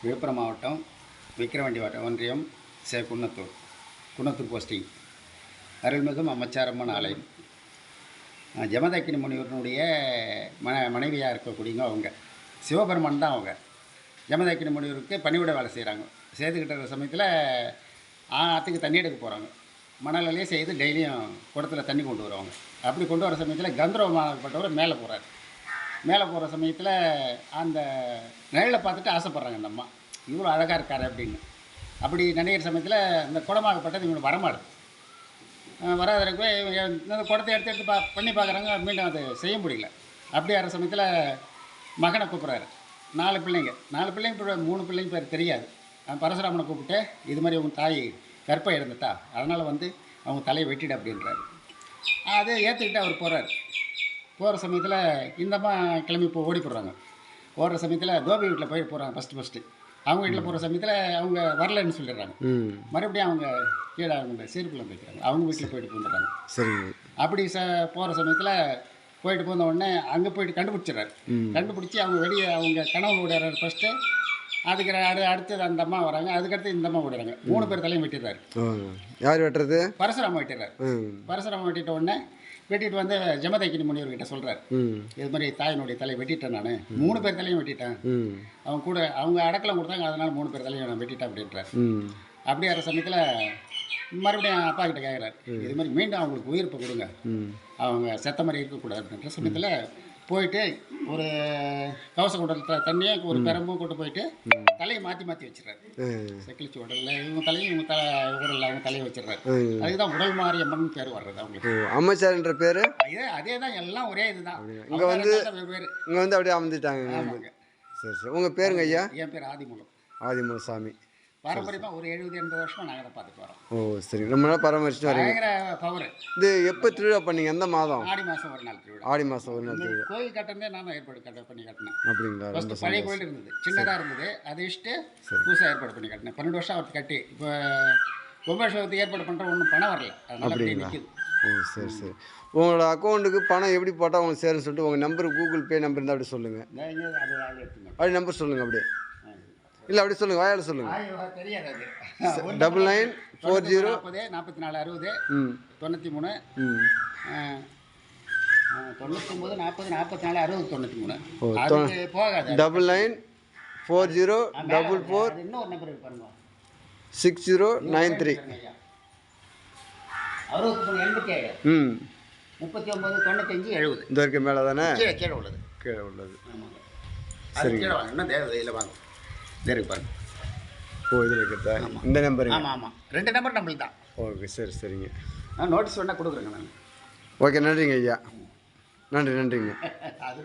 விழுப்புரம் மாவட்டம் விக்கிரவாண்டி ஒன்றியம் குன்னத்தூர் போஸ்டிங் அருள்மிகும் அம்மச்சாரம்மன் ஆலயம். ஜமதக்கினி முனிவருடைய மனைவியாக இருக்கக்கூடியவங்க அவங்க. சிவபெருமான் தான் அவங்க. ஜமதக்கினி முனிவருக்கு பணிவிட வேலை செய்கிறாங்க. செய்துக்கிட்டு இருக்கிற சமயத்தில் ஆற்றுக்கு தண்ணி எடுக்க போகிறாங்க. மணலையே செய்து டெய்லியும் குடத்தில் தண்ணி கொண்டு வருவாங்க. அப்படி கொண்டு வர சமயத்தில் கந்தர்வமாகப்பட்டவர் மேலே போகிறார். மேலே போகிற சமயத்தில் அந்த நிழலை பார்த்துட்டு ஆசைப்பட்றாங்க அந்த அம்மா, இவ்வளோ அழகாக இருக்கார் அப்படின்னு. அப்படி நினைக்கிற சமயத்தில் இந்த குடமாகப்பட்டது இவங்க வரமாடுது. வராதற்கு இந்த குடத்தை எடுத்து பண்ணி பார்க்குறாங்க. மீண்டும் அது செய்ய முடியல. அப்படி ஆகிற சமயத்தில் மகனை கூப்பிட்றாரு. 4 பிள்ளைங்க 3 பிள்ளைங்க பேர் தெரியாது. பரசுராமனை கூப்பிட்டு இது மாதிரி உங்கள் தாய் கற்பை இறந்துட்டா, அதனால் அவங்க தலையை வெட்டிடு அப்படின்றாரு. அதை ஏற்றுக்கிட்டு அவர் போகிறார். போகிற சமயத்தில் இந்தம்மா கிளம்பி ஓடி போடுறாங்க. போடுற சமயத்தில் கோபி வீட்டில் போய் போகிறாங்க. ஃபஸ்ட்டு அவங்க வீட்டில் போகிற சமயத்தில் அவங்க வரலன்னு சொல்லிடுறாங்க. மறுபடியும் அவங்க கீழே அவங்க சீர்குள்ளே போய்க்கிறாங்க. அவங்க வீட்டில் போயிட்டு வந்துடுறாங்க. சரி. அப்படி போகிற சமயத்தில் போயிட்டு போன உடனே அங்கே போயிட்டு கண்டுபிடிச்சிடுறாரு. கண்டுபிடிச்சி அவங்க கணவன் விடுறாரு ஃபஸ்ட்டு. அதுக்கு அடுத்தது அந்த அம்மா வராங்க. அதுக்கடுத்து இந்த அம்மா விடுறாங்க. 3 பேர் தலையும் வெட்டிடுறாரு. யார் வெட்டுறது? பரசுராம வெட்டிடுறாரு. பரசுராம வெட்டிட்ட உடனே வெட்டிட்டு ஜமதக்கினி முனிவர்கிட்ட சொல்கிறார், இது மாதிரி தாயினுடைய தலையை வெட்டிட்டேன் நான். 3 பேர் தலையும் வெட்டிட்டேன். அவங்க கூட அவங்க அடக்கலம் கொடுத்தாங்க, அதனால் 3 பேர் தலையும் நான் வெட்டிட்டேன் அப்படின்றார். அப்படி ஆகிற சமயத்தில் மறுபடியும் அப்பா கிட்ட கேட்குறாரு, இது மாதிரி மீண்டும் அவங்களுக்கு உயிர்ப்பை கொடுங்க, அவங்க செத்த மாதிரி இருக்கக்கூடாது அப்படின்ற சமயத்தில் போயிட்டு ஒரு கவச குடத்தில் தண்ணியை ஒரு பெரம்பும் கொண்டு போயிட்டு தலையை மாற்றி வச்சிடறாரு. செக்கிலிச்சு உடலில் இவங்க தலையும் உடலில் அவங்க தலையை வச்சிடறாரு. அதுதான் உடல் மாறி அம்மன் பேர் வர்றது அவங்களுக்கு. அம்மச்சார்ன்ற பேர் அதே தான், எல்லாம் ஒரே இதுதான். இங்கே அப்படியே அமர்ந்துட்டாங்க. சரி சரி. உங்கள் பேருங்க ஐயா? என் பேர் ஆதிமூலம். ஆதிமூலம் சாமி. பாரம்பரியமாக ஒரு 70-80 வருஷமாக நாங்கள் அதை பார்த்துட்டு வரோம். ஓ சரி. ரொம்ப நாள் பராமரிச்சுட்டு வரீங்க. பயங்கர பவர். இது எப்போ திருவிழா பண்ணீங்க? எந்த மாதம்? ஆடி மாதம் ஒரு நாள் திருவிழா. ஆடி மாதம் ஒரு நாள் திருவிழா. கோயில் கட்டினே நான் ஏற்பாடு பண்ணி கட்டினேன். அப்படிங்களா? ஃபஸ்ட்டு பழைய கோயில் இருந்தது, சின்னதாக இருந்தது. அதை வச்சுட்டு புதுசாக ஏற்பாடு பண்ணி கட்டினேன். 12 வருஷம் அவருக்கு கட்டி. இப்போ கும்பாபிஷேகத்துக்கு ஏற்பாடு பண்ணுற ஒன்றும் பணம் வரல, அதனால அப்படியே நிற்கிது. ஓ சரி சரி. உங்களோட அக்கௌண்ட்டுக்கு பணம் எப்படி போட்டால் உங்களுக்கு சேருன்னு சொல்லிட்டு உங்கள் நம்பர், கூகுள் பே நம்பர் இருந்தால் அப்படி சொல்லுங்கள். அப்படி நம்பர் சொல்லுங்கள். அப்படியே இல்லை அப்படி சொல்லுங்கள், வாயால் சொல்லுங்கள். தெரியாது. 9940 4460 93 99 40 44 60 93 போகாது. 9940 இன்னொரு நம்பர் பாருங்க, 6093 69 39 95 70. இந்த இருக்க மேலே தானே? கீழே உள்ளது. கீழே உள்ளது. சரி. கீழே வாங்க, இன்னும் தேவையில்லை வாங்க. சரி பாருங்க. ஓ இதில் இருக்கிறதா இந்த நம்பரு? ஆமாம் 2 நம்பர் நம்மளுக்கு தான். ஓகே சரி சரிங்க. நோட்டீஸ் வேணால் கொடுக்குறேங்க நான். ஓகே நன்றிங்க ஐயா. நன்றிங்க. அது